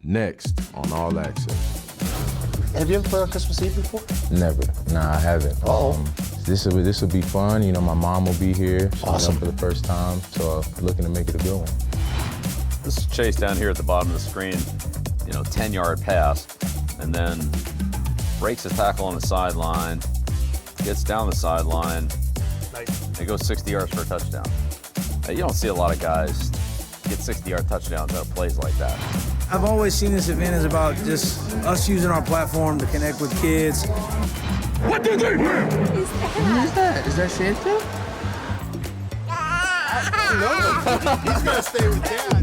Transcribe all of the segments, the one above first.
next on All Access. Have you ever played on Christmas Eve before? Never. Nah, I haven't. This will be fun. You know, my mom will be here. Awesome. For the first time, so looking to make it a good one. This is Chase down here at the bottom of the screen. 10-yard pass, and then breaks his tackle on the sideline, gets down the sideline, and goes 60 yards for a touchdown. You don't see a lot of guys get 60-yard touchdowns out of plays like that. I've always seen this event as about just us using our platform to connect with kids. What did they win? Who is that? Is that Santa? No, he's gonna stay with Dad.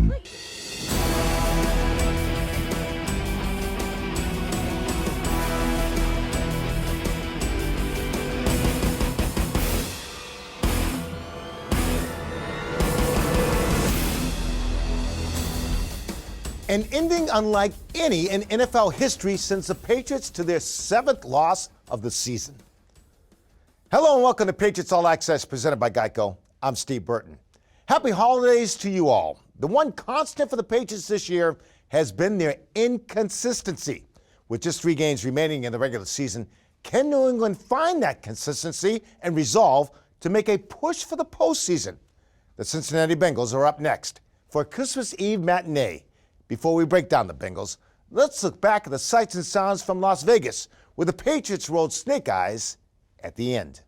An ending unlike any in NFL history sends the Patriots to their 7th loss of the season. Hello and welcome to Patriots All Access presented by GEICO. I'm Steve Burton. Happy holidays to you all. The one constant for the Patriots this year has been their inconsistency. With just 3 games remaining in the regular season, can New England find that consistency and resolve to make a push for the postseason? The Cincinnati Bengals are up next for a Christmas Eve matinee. Before we break down the Bengals, let's look back at the sights and sounds from Las Vegas, where the Patriots rolled snake eyes at the end.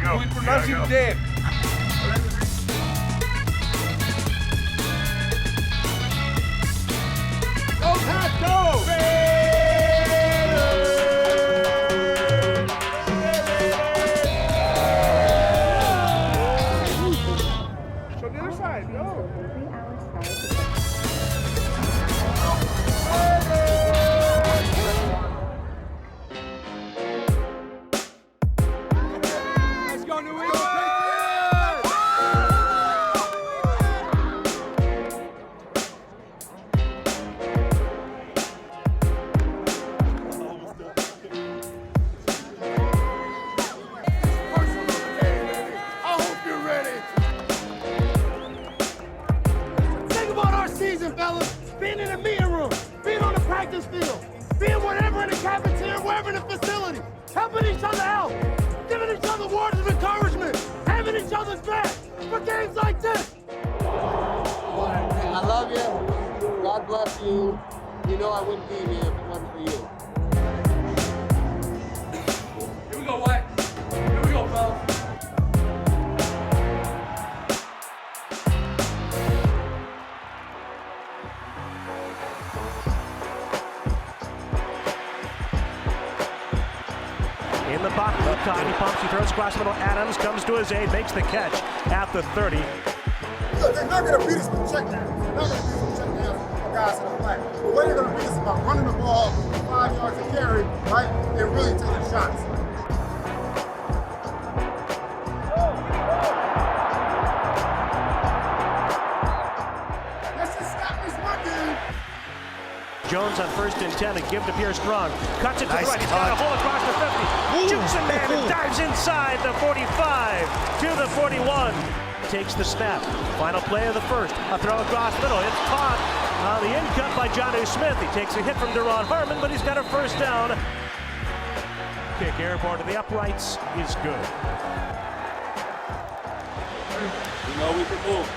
We pronounce you dead. Go, Pat, go! Show the other side, go. Let's go, New England! Helping each other out, giving each other words of encouragement, having each other's back for games like this. I love you. God bless you. You know I wouldn't be here if it wasn't for you. Here we go, White. Here we go, fellas. In the pocket, up time, he pumps, he throws across the middle. Adams comes to his aid, makes the catch at the 30. Look, they're not going to beat us with checkdowns. They're not going to beat us with checkdowns for guys in the flat. The way they're going to beat us is by running the ball 5 yards to carry, right? And really taking shots. Let's just stop this run game. Jones on 1st and 10, a give to Pierce Strong. Cuts it to the right, he's got a hole across the 50. Shoots a man and dives inside the 45 to the 41. Takes the snap. Final play of the first. A throw across the middle. It's caught on the in-cut by Johnny Smith. He takes a hit from Deron Harmon, but he's got a first down. Kick airborne to the uprights is good. We know we can move.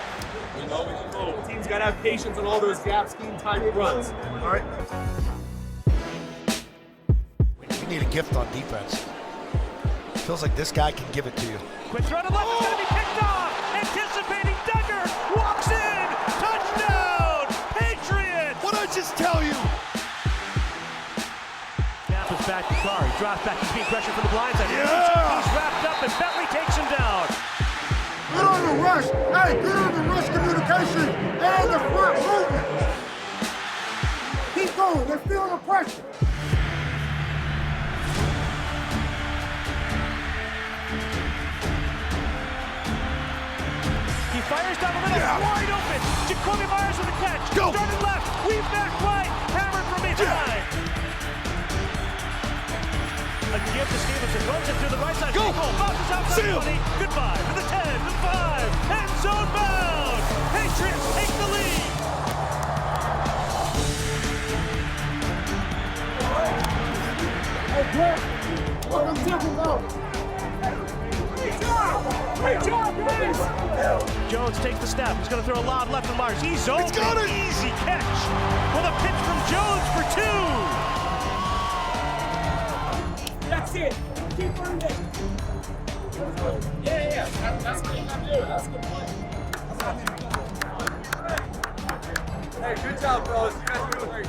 We know we can move. The team's got to have patience on all those gap scheme type runs. All right. We need a gift on defense. Feels like this guy can give it to you. Quick throw to left. It's going to be picked off. Anticipating Duggar. Walks in. Touchdown. Patriots. What did I just tell you? Snap is back to Carr. He drops back. He's being pressured from the blindside. Yeah. He's wrapped up and Bentley takes him down. Get on the rush. Hey, get on the rush communication and the front movement. Keep going. They're feeling the pressure. He fires down the middle, wide open. Jacoby Myers with the catch. Go. Started left, weave back right, hammered from behind. Stevenson runs it through the right side. Go! Bounces outside the 20. Goodbye to the 10, the 5. End zone bound. Patriots take the lead. Jones takes the snap. He's going to throw a lob left to Myers. He's open. He's got it. Easy catch with a pitch from Jones for 2. That's it. Keep running it. Yeah. That's good. That's good play. Hey, good job, fellas. You guys are great.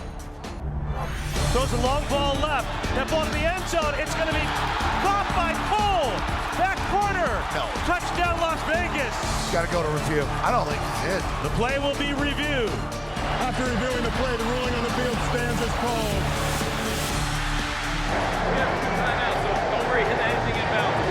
Throws a long ball left. That ball to the end zone. It's going to be caught by Cole. Back corner. No. Touchdown, Las Vegas. Got to go to review. I don't think it's it. The play will be reviewed. After reviewing the play, the ruling on the field stands as called. We have 2 timeouts, so don't worry, hit anything in bounds.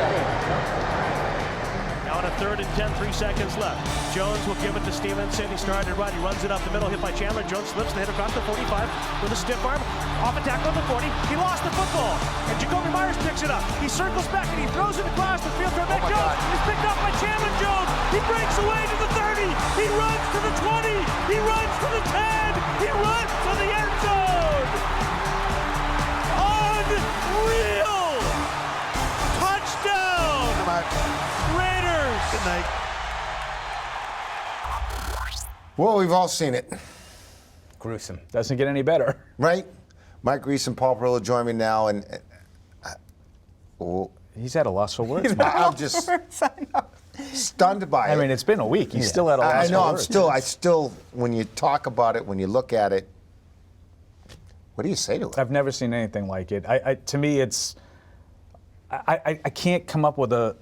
Now on a 3rd and 10, 3 seconds left. Jones will give it to Stevenson. He started right. He runs it up the middle, hit by Chandler. Jones slips the hit across the 45 with a stiff arm. Off a tackle on the 40. He lost the football. And Jacoby Myers picks it up. He circles back and he throws it across the field for Mac Jones. It's picked up by Chandler Jones. He breaks away to the 30. He runs to the 20. He runs to the 10. He runs to the end zone. Unreal. Touchdown. Raiders. Good night. Well, we've all seen it, Gruesome. Doesn't get any better. right? Mike Reese and Paul Perillo join me now, and He's at a loss for words. I'm just stunned by it. I mean, it's been a week. He's still at a loss I know. for words. I still, when you talk about it, when you look at it, what do you say to it? I've never seen anything like it. To me, it's I can't come up with a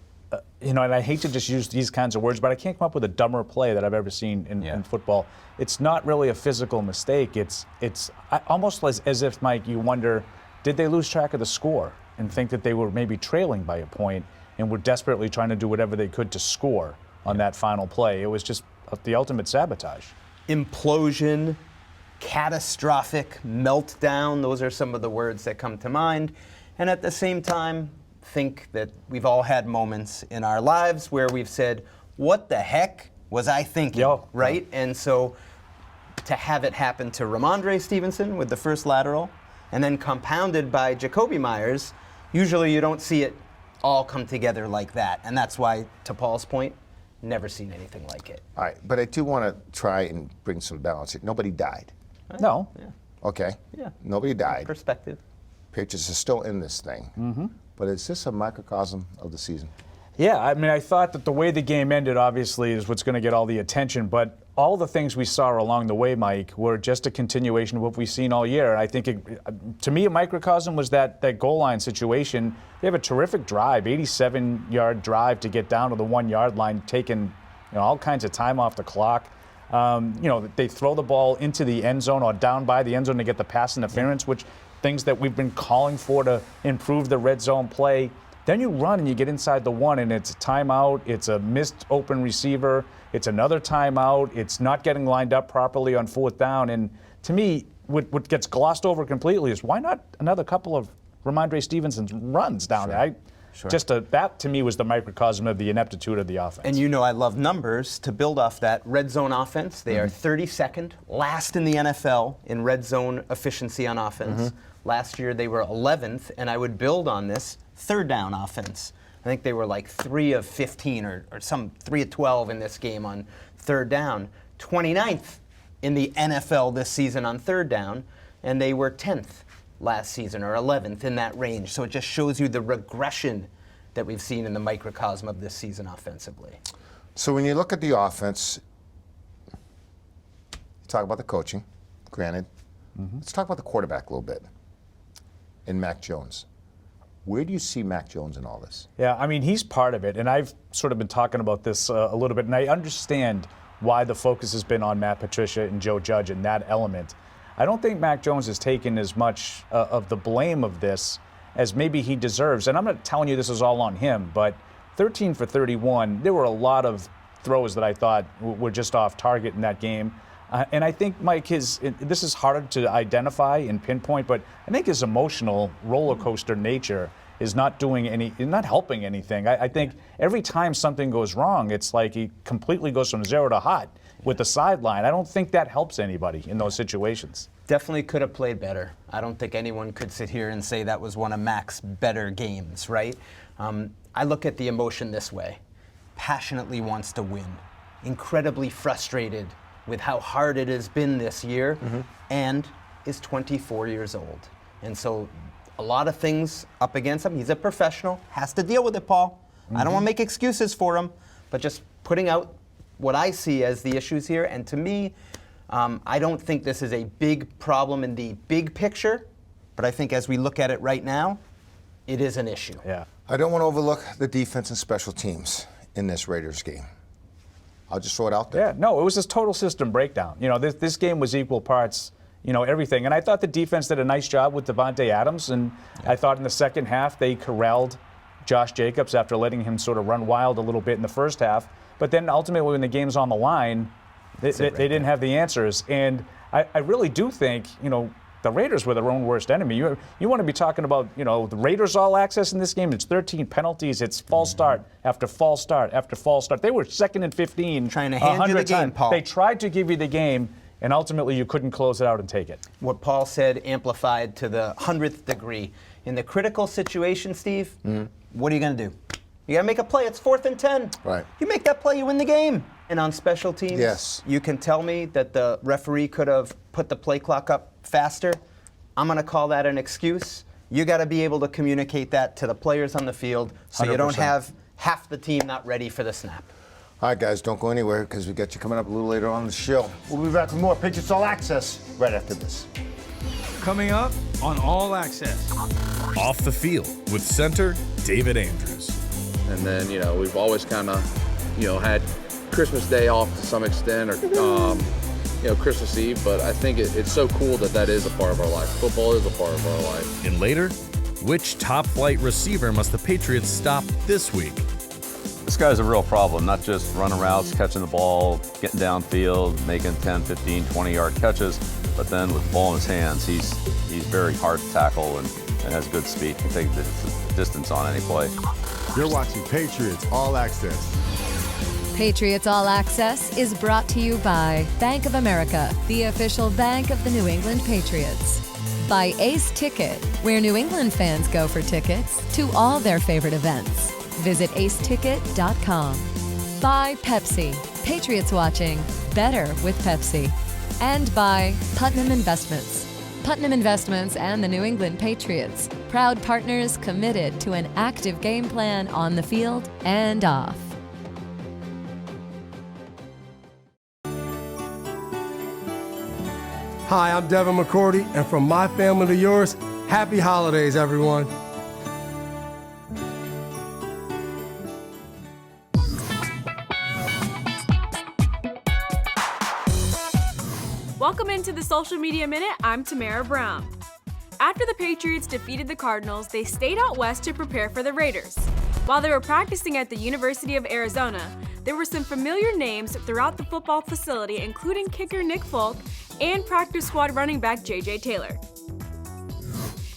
and I hate to just use these kinds of words, but I can't come up with a dumber play that I've ever seen in football. It's not really a physical mistake. It's almost as if, Mike, you wonder, did they lose track of the score and think that they were maybe trailing by a point and were desperately trying to do whatever they could to score on that final play? It was just the ultimate sabotage. Implosion, catastrophic, meltdown, those are some of the words that come to mind. And at the same time, think that we've all had moments in our lives where we've said, what the heck was I thinking, right? And so to have it happen to Ramondre Stevenson with the first lateral, and then compounded by Jacoby Myers, usually you don't see it all come together like that. And that's why, to Paul's point, never seen anything like it. All right, but I do want to try and bring some balance here. Nobody died. No. Yeah. Okay. Yeah. Nobody died. Perspective. Patriots are still in this thing. Mm-hmm. But is this a microcosm of the season? Yeah, I mean, I thought that the way the game ended, obviously, is what's going to get all the attention. But all the things we saw along the way, Mike, were just a continuation of what we've seen all year. I think, to me, a microcosm was that goal line situation. They have a terrific drive, 87-yard drive to get down to the 1-yard line, taking all kinds of time off the clock. They throw the ball into the end zone or down by the end zone to get the pass interference, which things that we've been calling for to improve the red zone play. Then you run and you get inside the 1, and it's a timeout, it's a missed open receiver, it's another timeout, it's not getting lined up properly on 4th down. And to me, what gets glossed over completely is why not another couple of Ramondre Stevenson's runs down there? That to me was the microcosm of the ineptitude of the offense. And I love numbers. To build off that red zone offense, they are 32nd, last in the NFL in red zone efficiency on offense. Last year they were 11th, and I would build on this, 3rd down offense. I think they were like 3 of 15 or some 3 of 12 in this game on 3rd down. 29th in the NFL this season on 3rd down, and they were 10th last season or 11th in that range. So it just shows you the regression that we've seen in the microcosm of this season offensively. So when you look at the offense, you talk about the coaching, granted. Let's talk about the quarterback a little bit. In Mac Jones. Where do you see Mac Jones in all this? Yeah, I mean, he's part of it, and I've sort of been talking about this a little bit, and I understand why the focus has been on Matt Patricia and Joe Judge and that element. I don't think Mac Jones has taken as much of the blame of this as maybe he deserves, and I'm not telling you this is all on him, but 13 for 31, there were a lot of throws that I thought were just off target in that game. And I think, Mike, this is harder to identify and pinpoint, but I think his emotional roller coaster nature is not helping anything. I think every time something goes wrong, it's like he completely goes from 0 to hot with the sideline. I don't think that helps anybody in those situations. Definitely could have played better. I don't think anyone could sit here and say that was one of Mac's better games, right? I look at the emotion this way. Passionately wants to win. Incredibly frustrated with how hard it has been this year, and is 24 years old. And so a lot of things up against him. He's a professional, has to deal with it, Paul. I don't want to make excuses for him, but just putting out what I see as the issues here. And to me, I don't think this is a big problem in the big picture, but I think as we look at it right now, it is an issue. Yeah. I don't want to overlook the defense and special teams in this Raiders game. I'll just throw it out there. Yeah, no, it was this total system breakdown. You know, this game was equal parts, you know, everything. And I thought the defense did a nice job with Devontae Adams, and I thought in the second half they corralled Josh Jacobs after letting him sort of run wild a little bit in the first half. But then ultimately when the game's on the line, they didn't have the answers. And I really do think, you know, the Raiders were their own worst enemy. You want to be talking about, you know, the Raiders all access in this game. It's 13 penalties. It's false start after false start after false start. They were 2nd and 15. Trying to hand you the game, Paul. They tried to give you the game, and ultimately you couldn't close it out and take it. What Paul said amplified to the 100th degree. In the critical situation, Steve, what are you going to do? You got to make a play. It's 4th and 10. Right. You make that play, you win the game. And on special teams, yes, you can tell me that the referee could have put the play clock up faster. I'm going to call that an excuse. You got to be able to communicate that to the players on the field so 100%. You don't have half the team not ready for the snap. All right, guys, don't go anywhere because we got you coming up a little later on the show. We'll be back with more Patriots All Access right after this. Coming up on All Access. Off the field with center David Andrews. And then, you know, we've always kind of, you know, had Christmas Day off to some extent, or you know, Christmas Eve, but I think it's so cool that is a part of our life. Football is a part of our life. And later, which top-flight receiver must the Patriots stop this week? This guy's a real problem, not just running routes, catching the ball, getting downfield, making 10, 15, 20-yard catches, but then with the ball in his hands, he's very hard to tackle and has good speed, can take the distance on any play. You're watching Patriots All Access. Patriots All Access is brought to you by Bank of America, the official bank of the New England Patriots. By Ace Ticket, where New England fans go for tickets to all their favorite events. Visit aceticket.com. By Pepsi, Patriots watching better with Pepsi. And by Putnam Investments. Putnam Investments and the New England Patriots, proud partners committed to an active game plan on the field and off. Hi, I'm Devin McCourty, and from my family to yours, happy holidays, everyone. Welcome into the Social Media Minute. I'm Tamara Brown. After the Patriots defeated the Cardinals, they stayed out west to prepare for the Raiders. While they were practicing at the University of Arizona, there were some familiar names throughout the football facility, including kicker Nick Folk and practice squad running back J.J. Taylor.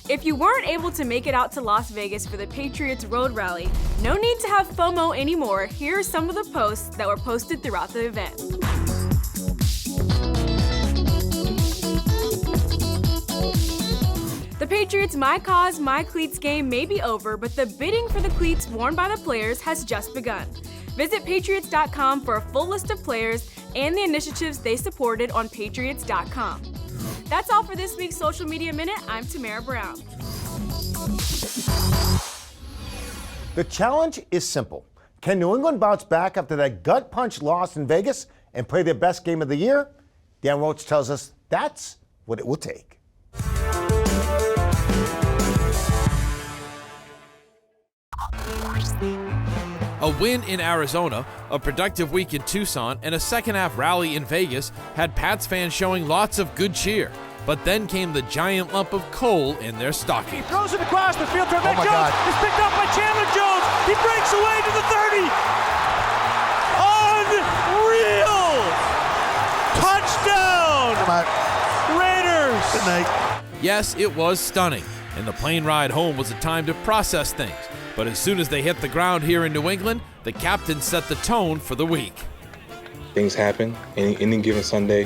If you weren't able to make it out to Las Vegas for the Patriots road rally, no need to have FOMO anymore. Here are some of the posts that were posted throughout the event. The Patriots' My Cause, My Cleats game may be over, but the bidding for the cleats worn by the players has just begun. Visit Patriots.com for a full list of players and the initiatives they supported on Patriots.com. That's all for this week's Social Media Minute. I'm Tamara Brown. The challenge is simple. Can New England bounce back after that gut punch loss in Vegas and play their best game of the year? Dan Roach tells us that's what it will take. A win in Arizona, a productive week in Tucson, and a second-half rally in Vegas had Pats fans showing lots of good cheer. But then came the giant lump of coal in their stocking. He throws it across the field to Mac Jones. It's picked up by Chandler Jones. He breaks away to the 30. Unreal! Touchdown! Raiders! Good night. Yes, it was stunning. and the plane ride home was a time to process things. But as soon as they hit the ground here in New England, the captain set the tone for the week. Things happen. Any given Sunday,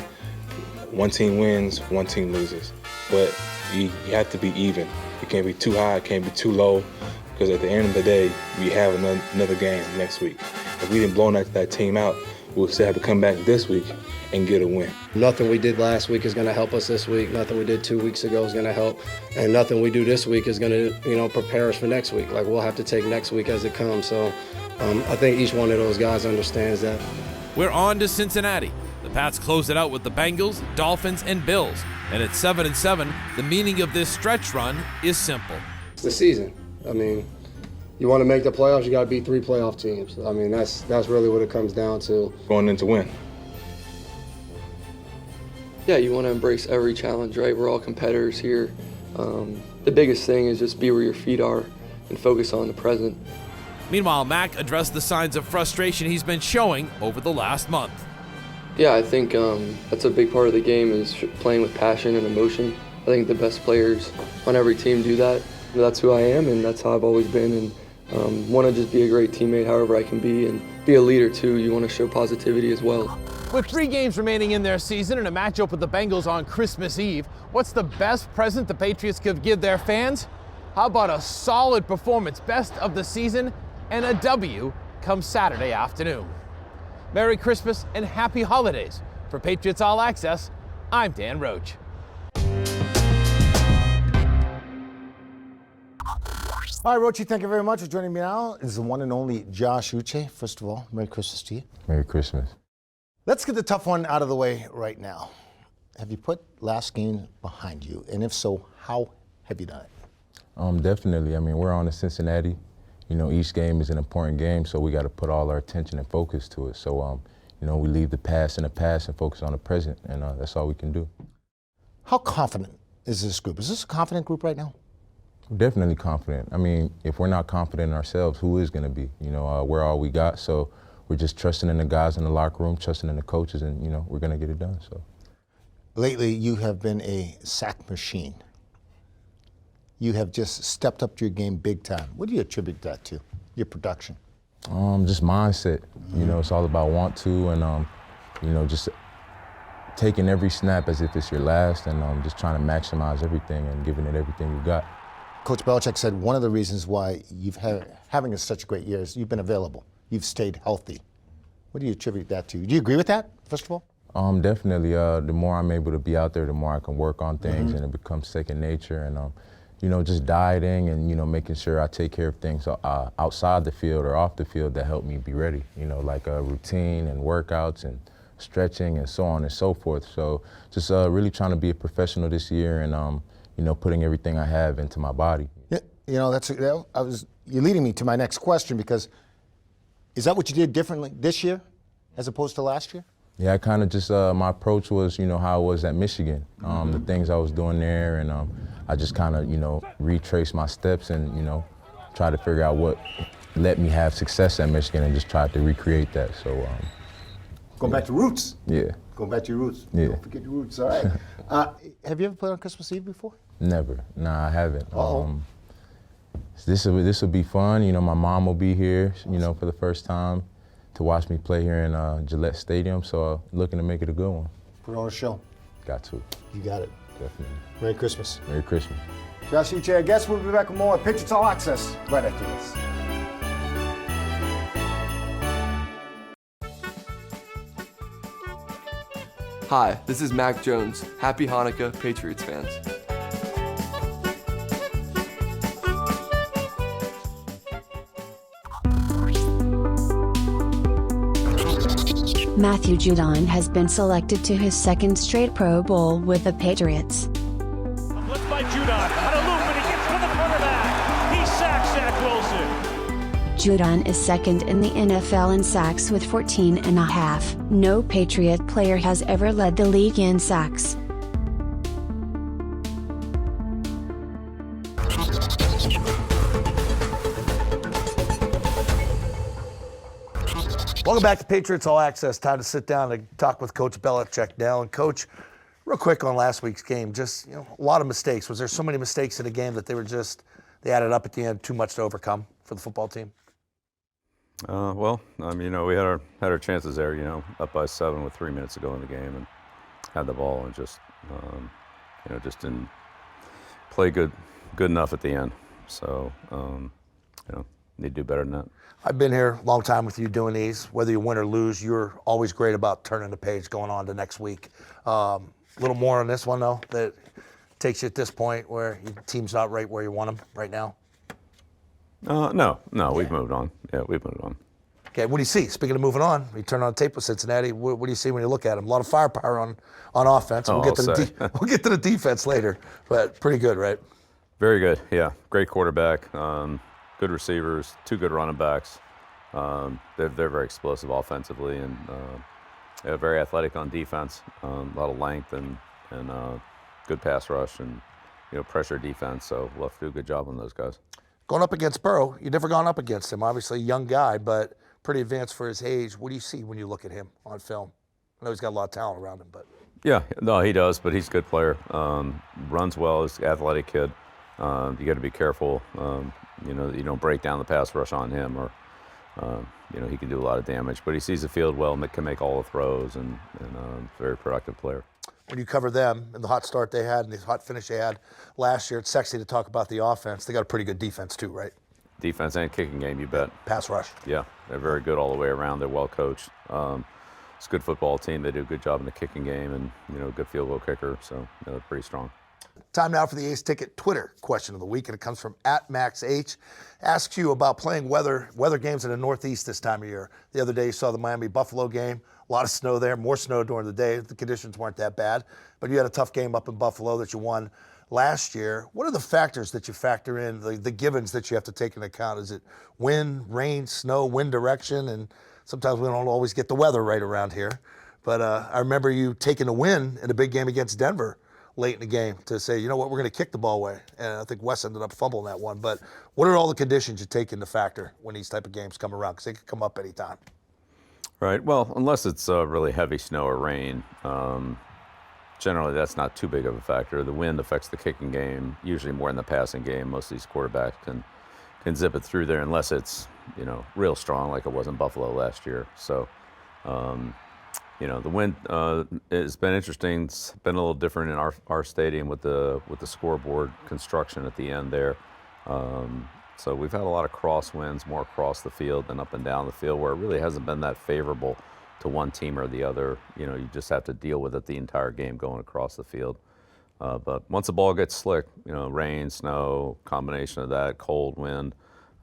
one team wins, one team loses. But you have to be even. It can't be too high, it can't be too low, because at the end of the day, we have another game next week. If we didn't blow that team out, we'll still have to come back this week and get a win. Nothing we did last week is going to help us this week. Nothing we did 2 weeks ago is going to help. And nothing we do this week is going to, prepare us for next week. Like, we'll have to take next week as it comes. So I think each one of those guys understands that. We're on to Cincinnati. The Pats close it out with the Bengals, Dolphins, and Bills. And at 7-7, the meaning of this stretch run is simple. It's the season. I mean, you want to make the playoffs, you got to beat 3 playoff teams. I mean, that's really what it comes down to. Going in to win. Yeah, you want to embrace every challenge, right? We're all competitors here. The biggest thing is just be where your feet are and focus on the present. Meanwhile, Mac addressed the signs of frustration he's been showing over the last month. Yeah, I think that's a big part of the game is playing with passion and emotion. I think the best players on every team do that. That's who I am, and that's how I've always been. And want to just be a great teammate however I can be, and be a leader too. You want to show positivity as well. With 3 games remaining in their season and a matchup with the Bengals on Christmas Eve, what's the best present the Patriots could give their fans? How about a solid performance, best of the season, and a W come Saturday afternoon? Merry Christmas and Happy Holidays. For Patriots All Access, I'm Dan Roach. All right, Rochi, thank you very much for joining me now. It's the one and only Josh Uche. First of all, Merry Christmas to you. Merry Christmas. Let's get the tough one out of the way right now. Have you put last game behind you? And if so, how have you done it? Definitely. I mean, we're on to Cincinnati. Each game is an important game, so we got to put all our attention and focus to it. So, we leave the past in the past and focus on the present, and that's all we can do. How confident is this group? Is this a confident group right now? We're definitely confident. I mean, if we're not confident in ourselves, who is going to be? We're all we got, so we're just trusting in the guys in the locker room, trusting in the coaches, and, we're going to get it done. So, lately, you have been a sack machine. You have just stepped up your game big time. What do you attribute that to, your production? Just mindset. It's all about want to and, just taking every snap as if it's your last and just trying to maximize everything and giving it everything you got. Coach Belichick said one of the reasons why you've having such a great year is you've been available. You've stayed healthy. What do you attribute that to? Do you agree with that, first of all? Definitely. The more I'm able to be out there, the more I can work on things and it becomes second nature. And, just dieting and, making sure I take care of things outside the field or off the field that help me be ready, like a routine and workouts and stretching and so on and so forth. So just really trying to be a professional this year and, putting everything I have into my body. Yeah, you're leading me to my next question because is that what you did differently this year as opposed to last year? Yeah, I kind of just, my approach was, how I was at Michigan, the things I was doing there, and I just kind of, retraced my steps and, try to figure out what let me have success at Michigan and just tried to recreate that. So, going back to roots. Yeah. Going back to your roots. Yeah. Don't forget your roots, all right. Have you ever played on Christmas Eve before? Never. Nah, I haven't. This will be fun. My mom will be here, for the first time to watch me play here in Gillette Stadium. So looking to make it a good one. Put on a show. Got to. You got it. Definitely. Merry Christmas. Merry Christmas. Josh Uche, I guess we'll be back with more Patriots All Access right after this. Hi, this is Mac Jones. Happy Hanukkah, Patriots fans. Matthew Judon has been selected to his second straight Pro Bowl with the Patriots. Blitz by Judon. On a loop, and he gets to the quarterback. He sacks Zach Wilson. Judon is second in the NFL in sacks with 14.5. No Patriot player has ever led the league in sacks. Welcome back to Patriots All Access. Time to sit down and talk with Coach Belichick now. And Coach, Real quick on last week's game, just a lot of mistakes. Was there so many mistakes in the game that they added up at the end, too much to overcome for the football team? Well, we had our chances there, up by 7 with 3 minutes to go in the game, and had the ball and just, just didn't play good enough at the end. So, need to do better than that. I've been here a long time with you doing these. Whether you win or lose, you're always great about turning the page, going on to next week. A little more on this one, though, that takes you at this point where your team's not right where you want them right now? No, we've moved on. Yeah, we've moved on. Okay, what do you see? Speaking of moving on, you turn on tape with Cincinnati. What do you see when you look at them? A lot of firepower on offense. We'll get to the defense later, but pretty good, right? Very good, yeah. Great quarterback, good receivers, 2 good running backs. They're very explosive offensively and very athletic on defense. A lot of length and good pass rush and pressure defense. So we'll have to do a good job on those guys. Going up against Burrow, you've never gone up against him. Obviously, a young guy, but pretty advanced for his age. What do you see when you look at him on film? I know he's got a lot of talent around him, but yeah, no, he does. But he's a good player. Runs well. He's an athletic kid. You got to be careful. That you don't break down the pass rush on him, or he can do a lot of damage. But he sees the field well, can make all the throws, and very productive player. When you cover them and the hot start they had and the hot finish they had last year, it's sexy to talk about the offense. They got a pretty good defense too, right? Defense and kicking game, you bet. Pass rush. Yeah, they're very good all the way around. They're well coached. It's a good football team. They do a good job in the kicking game, and good field goal kicker. So they're pretty strong. Time now for the Ace Ticket Twitter question of the week, and it comes from @MaxH. Asks you about playing weather games in the Northeast this time of year. The other day you saw the Miami-Buffalo game. A lot of snow there, more snow during the day. The conditions weren't that bad, but you had a tough game up in Buffalo that you won last year. What are the factors that you factor in, the givens that you have to take into account? Is it wind, rain, snow, wind direction? And sometimes we don't always get the weather right around here. But I remember you taking a win in a big game against Denver late in the game to say, you know what, we're going to kick the ball away. And I think Wes ended up fumbling that one. But what are all the conditions you take into factor when these type of games come around? Because they could come up anytime. Right. Well, unless it's really heavy snow or rain, generally that's not too big of a factor. The wind affects the kicking game, usually more in the passing game. Most of these quarterbacks can zip it through there unless it's, real strong like it was in Buffalo last year. So, the wind has been interesting. It's been a little different in our stadium with the scoreboard construction at the end there. So we've had a lot of crosswinds, more across the field than up and down the field, where it really hasn't been that favorable to one team or the other. You just have to deal with it the entire game going across the field. But once the ball gets slick, rain, snow, combination of that, cold wind,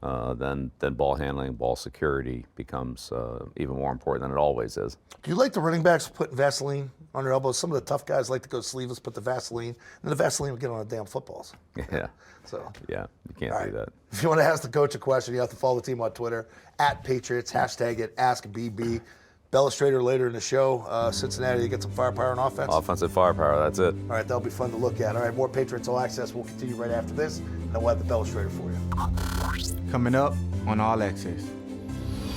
then ball handling, ball security becomes even more important than it always is. Do you like the running backs putting Vaseline on their elbows? Some of the tough guys like to go sleeveless, put the Vaseline, and the Vaseline will get on the damn footballs. Yeah. So yeah, you can't do that. If you want to ask the coach a question, you have to follow the team on Twitter, @Patriots, hashtag it, AskBB. Belestrator later in the show, Cincinnati, you get some firepower on offense? Offensive firepower, that's it. All right, that'll be fun to look at. All right, more Patriots All Access. We'll continue right after this, and then we'll have the Belestrator for you. Coming up on All Access.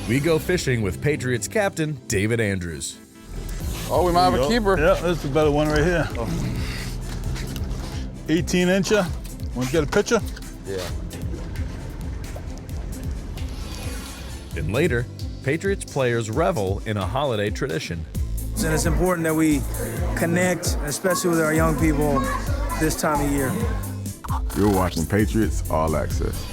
We go fishing with Patriots captain David Andrews. Oh, we might have a keeper. Yeah, that's a better one right here. 18-incher. Want to get a picture? Yeah. And later, Patriots players revel in a holiday tradition. And it's important that we connect, especially with our young people this time of year. You're watching Patriots All Access.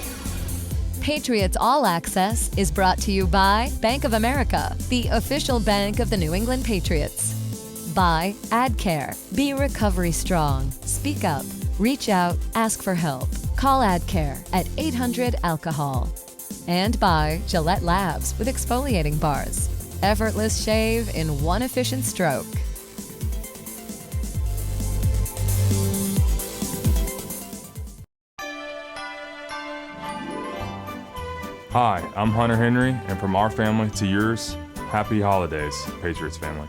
Patriots All Access is brought to you by Bank of America, the official bank of the New England Patriots. By AdCare. Be recovery strong. Speak up. Reach out. Ask for help. Call AdCare at 800-ALCOHOL. And by Gillette Labs with exfoliating bars. Effortless shave in one efficient stroke. Hi, I'm Hunter Henry, and from our family to yours, happy holidays, Patriots family.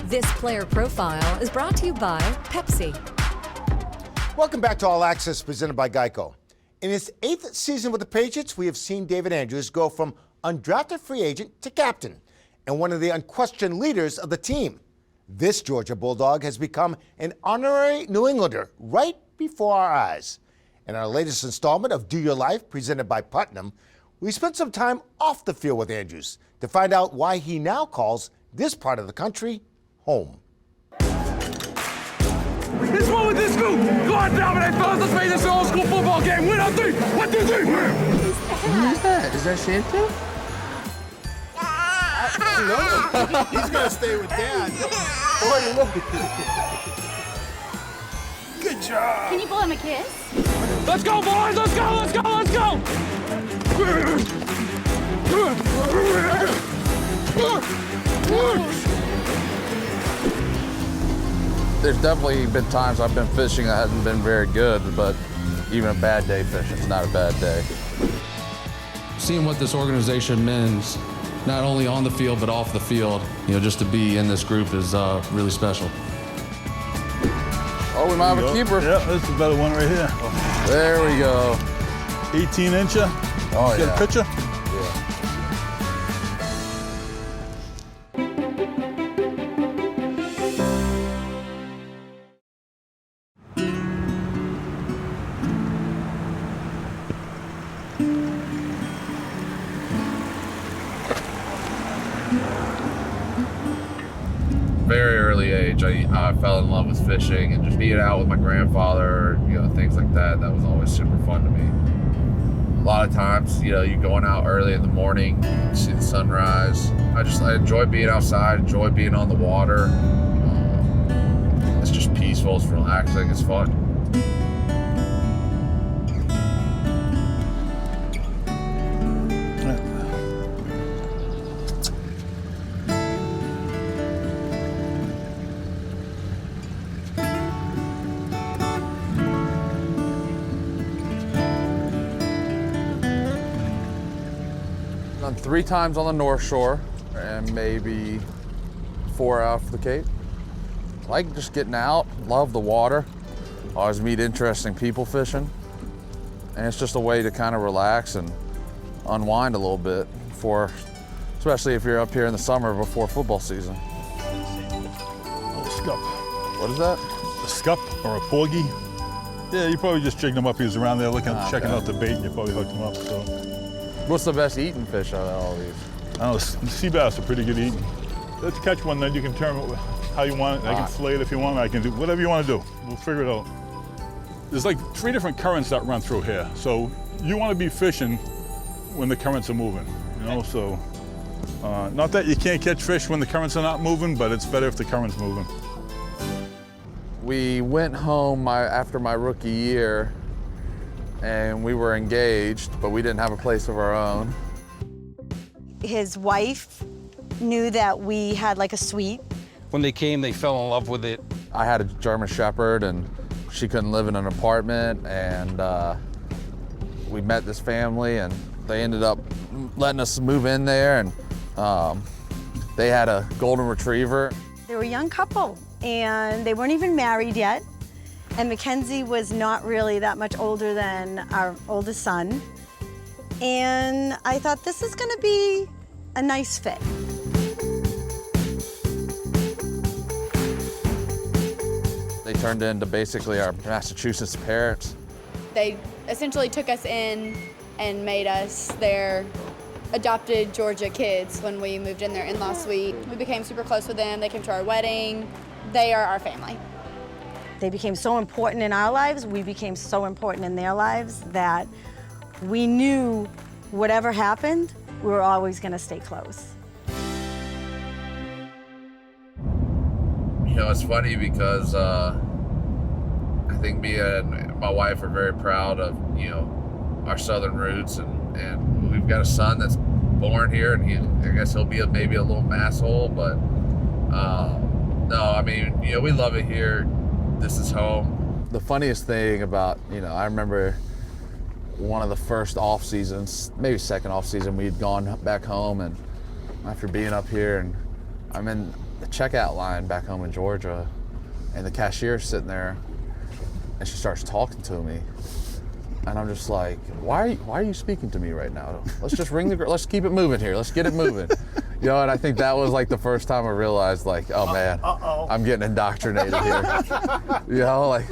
This player profile is brought to you by Pepsi. Welcome back to All Access, presented by GEICO. In his 8th season with the Patriots, we have seen David Andrews go from undrafted free agent to captain and one of the unquestioned leaders of the team. This Georgia Bulldog has become an honorary New Englander right before our eyes. In our latest installment of Do Your Life, presented by Putnam, we spent some time off the field with Andrews to find out why he now calls this part of the country home. This one with this group. Go on, dominate, fellas. Let's make this an old school football game. Win on three. 1, 2, 3. Who is that? Is that Santa? He's gonna stay with Dad. Good job. Can you blow him a kiss? Let's go, boys. Let's go. Let's go. Let's go. There's definitely been times I've been fishing that hasn't been very good, but even a bad day fishing's not a bad day. Seeing what this organization means, not only on the field, but off the field, just to be in this group is really special. Oh, we might have a keeper. Yeah, this is a better one right here. There we go. 18-incher. Oh, Get a picture? Very early age, I fell in love with fishing and just being out with my grandfather, things like that. That was always super fun to me. A lot of times, you're going out early in the morning, you see the sunrise. I enjoy being outside, enjoy being on the water. It's just peaceful, it's relaxing, it's fun. Done 3 times on the North Shore and maybe 4 off the Cape. Like just getting out, love the water. Always meet interesting people fishing. And it's just a way to kind of relax and unwind a little bit especially if you're up here in the summer before football season. Oh, scup. What is that? A scup or a porgy. Yeah, you probably just jigged him up. He was around there checking out the bait, and you probably hooked him up. So. What's the best eating fish out of all these? I don't know, sea bass are pretty good eating. Let's catch one, then you can turn it how you want it. I can fillet it if you want. I can do whatever you want to do. We'll figure it out. There's like 3 different currents that run through here. So you want to be fishing when the currents are moving, so not that you can't catch fish when the currents are not moving, but it's better if the current's moving. We went home after my rookie year and we were engaged, but we didn't have a place of our own. His wife knew that we had like a suite. When they came, they fell in love with it. I had a German Shepherd and she couldn't live in an apartment, and we met this family and they ended up letting us move in there, and they had a golden retriever. They were a young couple and they weren't even married yet. And Mackenzie was not really that much older than our oldest son. And I thought this is gonna be a nice fit. They turned into basically our Massachusetts parents. They essentially took us in and made us their adopted Georgia kids when we moved in their in-law suite. We became super close with them. They came to our wedding. They are our family. They became so important in our lives, we became so important in their lives that we knew whatever happened, we were always gonna stay close. It's funny because I think me and my wife are very proud of, our Southern roots, and we've got a son that's born here, and I guess he'll be maybe a little masshole, but no, I mean, we love it here. This is home. The funniest thing about, I remember one of the first off seasons, maybe second off season, we had gone back home, and after being up here, and I'm in the checkout line back home in Georgia, and the cashier's sitting there, and she starts talking to me. And I'm just like, why are you speaking to me right now? Let's just ring the, let's keep it moving here. Let's get it moving. You know, and I think that was like the first time I realized, like, oh man, I'm getting indoctrinated here. You know, like.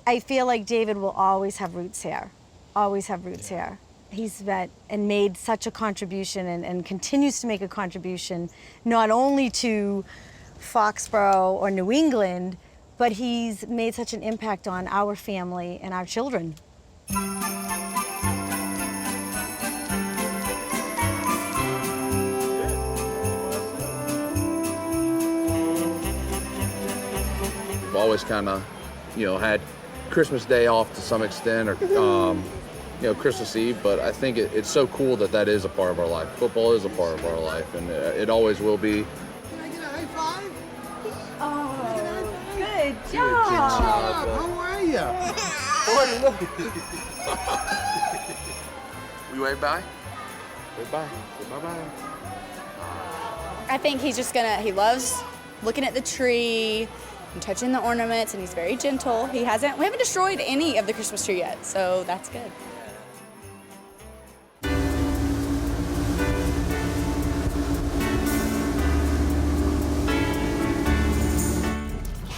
I feel like David will always have roots here, always have roots here. He's met and made such a contribution and continues to make a contribution, not only to Foxborough or New England, but he's made such an impact on our family and our children. We've always kind of, you know, had Christmas Day off to some extent, or you know, Christmas Eve, but I think it's so cool that that is a part of our life. Football is a part of our life, and it always will be. Can I get a high five? Oh, good Good job. job. How are you? We wave bye? Wave bye. Say bye-bye. I think he's just he loves looking at the tree and touching the ornaments, and he's very gentle. We haven't destroyed any of the Christmas tree yet, so that's good.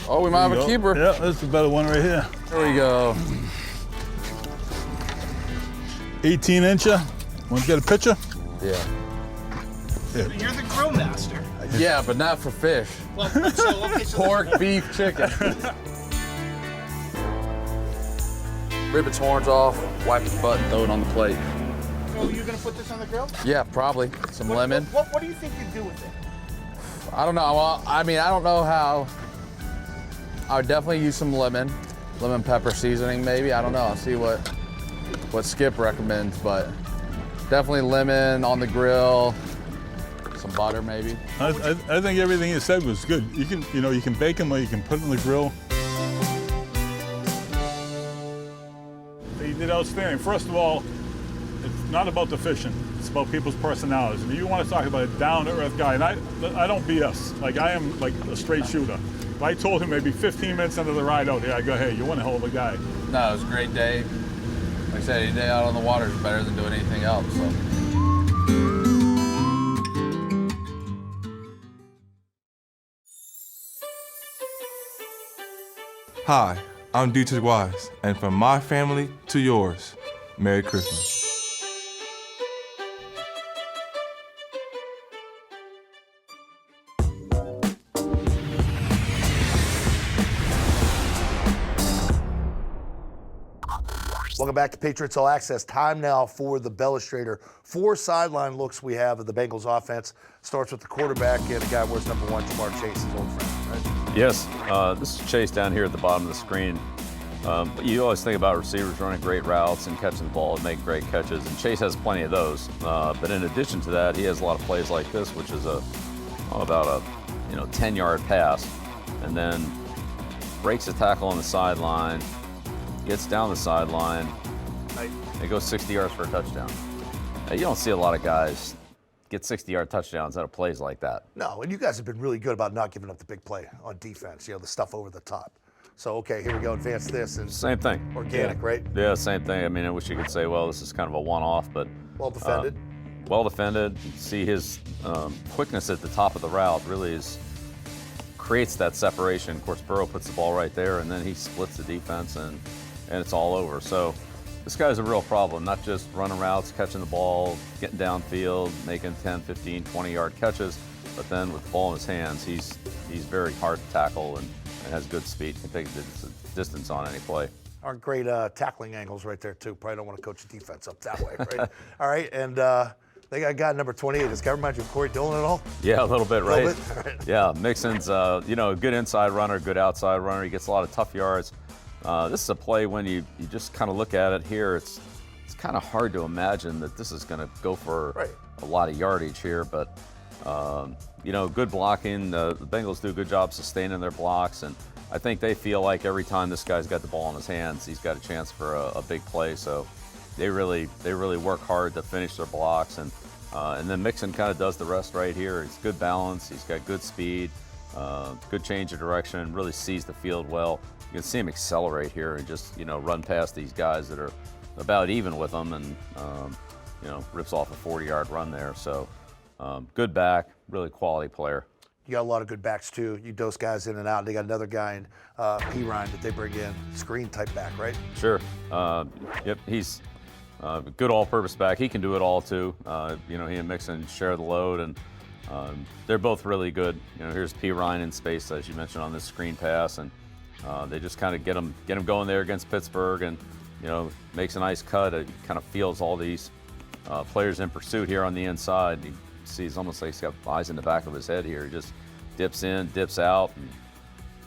Oh, we might have a keeper. Yeah, that's a better one right here. There we go. 18-incher. Want to get a picture? Yeah. Yeah. You're the grill master. Yeah, but not for fish. Well, so Pork, beef, chicken. Rip its horns off, wipe its butt, and throw it on the plate. So you're gonna put this on the grill? Yeah, probably. Some lemon. What do you think you'd do with it? I don't know. Well, I mean, I don't know how. I would definitely use some lemon pepper seasoning maybe. I don't know. I'll see what Skip recommends, but definitely lemon on the grill. Some butter maybe. I think everything you said was good. You can bake them or you can put them on the grill. You did outstanding. First of all, it's not about the fishing. It's about people's personalities. I mean, you want to talk about a down-to-earth guy, and I don't BS. Like, I am like a straight shooter. If I told him maybe 15 minutes into the ride out here, I go, hey, you're one hell of a guy. No, it was a great day. Like I said, any day out on the water is better than doing anything else. So. Hi, I'm Dietrich Wise, and from my family to yours, Merry Christmas. Welcome back to Patriots All Access. Time now for the Belestrator. 4 sideline looks we have of the Bengals offense. Starts with the quarterback and a guy who wears number 1, Jamar Chase, his old friend, right? Yes, this is Chase down here at the bottom of the screen. You always think about receivers running great routes and catching the ball and making great catches, and Chase has plenty of those. But in addition to that, he has a lot of plays like this, which is about a 10-yard pass, and then breaks a tackle on the sideline, gets down the sideline, and goes 60 yards for a touchdown. You don't see a lot of guys get 60-yard touchdowns out of plays like that. No, and you guys have been really good about not giving up the big play on defense, the stuff over the top. So, okay, here we go, advance this. And same thing. Organic, right? Yeah, same thing. I mean, I wish you could say, well, this is kind of a one-off, but... Well defended. Well defended. See his quickness at the top of the route really creates that separation. Of course, Burrow puts the ball right there, and then he splits the defense, and it's all over. So this guy's a real problem, not just running routes, catching the ball, getting downfield, making 10, 15, 20-yard catches, but then with the ball in his hands, he's very hard to tackle and has good speed, can take the distance on any play. Aren't great tackling angles right there, too. Probably don't want to coach the defense up that way, right? All right, and they got a guy number 28. Does guy remind you of Corey Dillon at all? Yeah, a little bit, right? A little bit? All right. Yeah, Mixon's, a good inside runner, good outside runner. He gets a lot of tough yards. This is a play when you just kind of look at it here, it's kind of hard to imagine that this is going to go for a lot of yardage here, but good blocking. The Bengals do a good job sustaining their blocks, and I think they feel like every time this guy's got the ball in his hands, he's got a chance for a big play. So they really work hard to finish their blocks, and then Mixon kind of does the rest right here. He's good balance. He's got good speed. Good change of direction, really sees the field well. You can see him accelerate here and just, run past these guys that are about even with him and, rips off a 40-yard run there. So good back, really quality player. You got a lot of good backs, too. You dose guys in and out. They got another guy in P. Ryan that they bring in, screen type back, right? Sure. Yep, he's a good all-purpose back. He can do it all, too. He and Mixon share the load, and they're both really good. Here's P. Ryan in space, as you mentioned, on this screen pass, and they just kind of get him going there against Pittsburgh, and makes a nice cut. It kind of feels all these players in pursuit here on the inside. You see, it's almost like he's got eyes in the back of his head here. He just dips in, dips out, and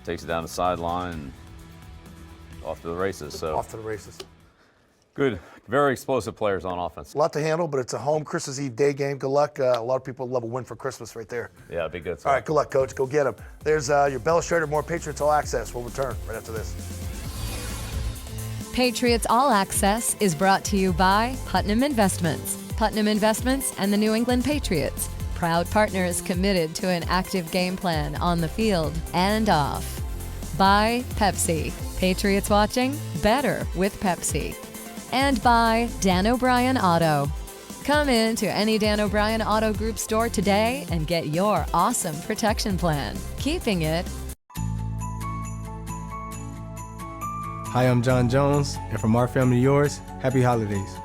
takes it down the sideline, and off to the races. So off to the races. Good, very explosive players on offense. A lot to handle, but it's a home Christmas Eve day game. Good luck. A lot of people love a win for Christmas right there. Yeah, it'd be good. All right, good luck, Coach. Go get them. There's your Belestrator, more Patriots All Access. We'll return right after this. Patriots All Access is brought to you by Putnam Investments. Putnam Investments and the New England Patriots, proud partners committed to an active game plan on the field and off. By Pepsi. Patriots watching? Better with Pepsi. And by Dan O'Brien Auto. Come in to any Dan O'Brien Auto Group store today and get your awesome protection plan. Keeping it. Hi, I'm John Jones, and from our family to yours, happy holidays.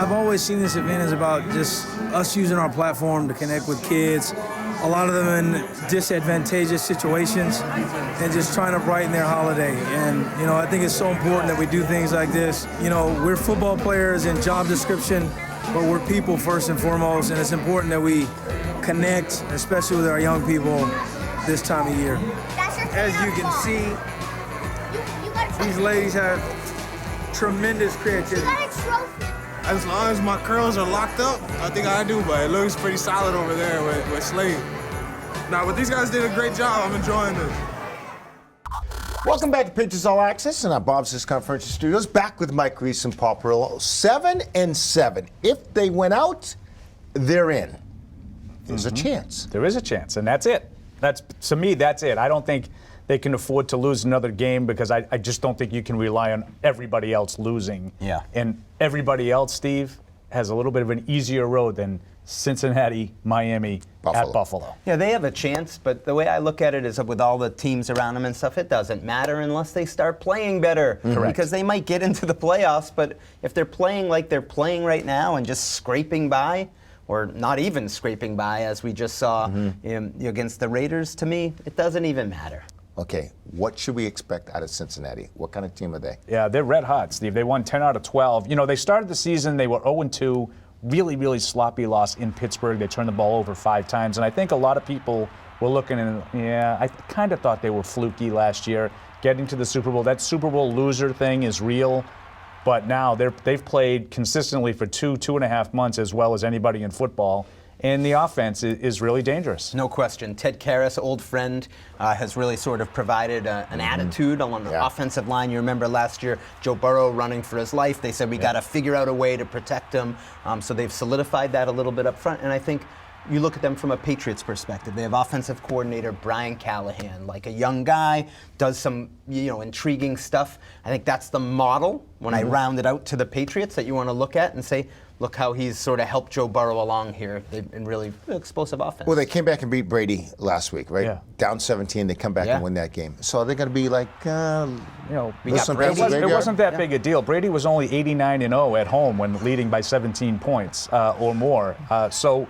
I've always seen this event as about just us using our platform to connect with kids, a lot of them in disadvantageous situations, and just trying to brighten their holiday. And, I think it's so important that we do things like this. We're football players in job description, but we're people first and foremost, and it's important that we connect, especially with our young people this time of year. As you can see, these ladies have tremendous creativity. As long as my curls are locked up, I think I do, but it looks pretty solid over there with Slade. Nah, but these guys did a great job. I'm enjoying this. Welcome back to Patriots All Access in our Bob's Conference Studios. Back with Mike Reese and Paul Perillo. 7-7. If they win out, they're in. There's a chance. There is a chance, and that's it. To me, that's it. I don't think they can afford to lose another game because I just don't think you can rely on everybody else losing. Yeah. And everybody else, Steve, has a little bit of an easier road than Cincinnati, Miami, at Buffalo. Yeah, they have a chance, but the way I look at it is with all the teams around them and stuff, it doesn't matter unless they start playing better. Correct. Because they might get into the playoffs, but if they're playing like they're playing right now and just scraping by, or not even scraping by, as we just saw against the Raiders, to me, it doesn't even matter. Okay, what should we expect out of Cincinnati? What kind of team are they? Yeah, they're red hot, Steve. They won 10 out of 12. They started the season, they were 0-2, really, really sloppy loss in Pittsburgh. They turned the ball over 5 times, and I think a lot of people were looking and, I kind of thought they were fluky last year, getting to the Super Bowl. That Super Bowl loser thing is real, but now they've played consistently for 2.5 months as well as anybody in football. And the offense is really dangerous. No question. Ted Karras, old friend, has really sort of provided an attitude on the offensive line. You remember last year, Joe Burrow running for his life. They said we got to figure out a way to protect him. So they've solidified that a little bit up front. And I think you look at them from a Patriots perspective. They have offensive coordinator Brian Callahan, like a young guy, does some intriguing stuff. I think that's the model when I round it out to the Patriots that you want to look at and say, look how he's sort of helped Joe Burrow along here in really explosive offense. Well, they came back and beat Brady last week, right? Yeah. Down 17, they come back and win that game. So are they going to be like, it wasn't that big a deal. Brady was only 89-0 at home when leading by 17 points or more. So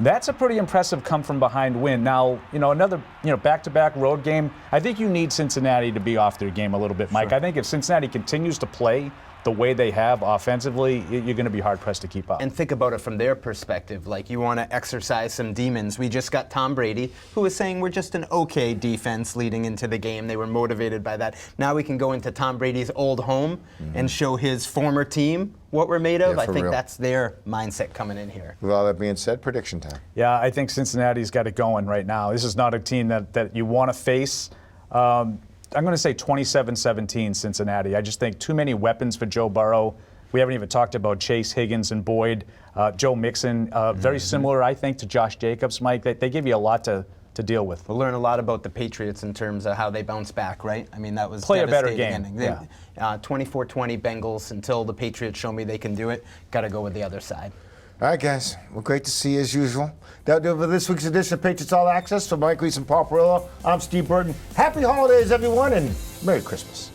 that's a pretty impressive come-from-behind win. Now, another, back-to-back road game. I think you need Cincinnati to be off their game a little bit, Mike. Sure. I think if Cincinnati continues to play the way they have offensively, you're going to be hard-pressed to keep up. And think about it from their perspective. Like, you want to exercise some demons. We just got Tom Brady, who was saying we're just an okay defense leading into the game. They were motivated by that. Now we can go into Tom Brady's old home and show his former team what we're made of. Yeah, I think real. that's their mindset coming in here. With all that being said, prediction time. Yeah, I think Cincinnati's got it going right now. This is not a team that you want to face. I'm going to say 27-17 Cincinnati. I just think too many weapons for Joe Burrow. We haven't even talked about Chase, Higgins, and Boyd. Joe Mixon, very similar, I think, to Josh Jacobs, Mike. They give you a lot to deal with. We'll learn a lot about the Patriots in terms of how they bounce back, right? I mean, that was Play a better devastating game. ending. 24-20 Bengals. Until the Patriots show me they can do it, got to go with the other side. All right, guys. Well, great to see you as usual. That'll do it for this week's edition of Patriots All Access. For Mike Reese and Paul Perillo, I'm Steve Burton. Happy holidays, everyone, and Merry Christmas.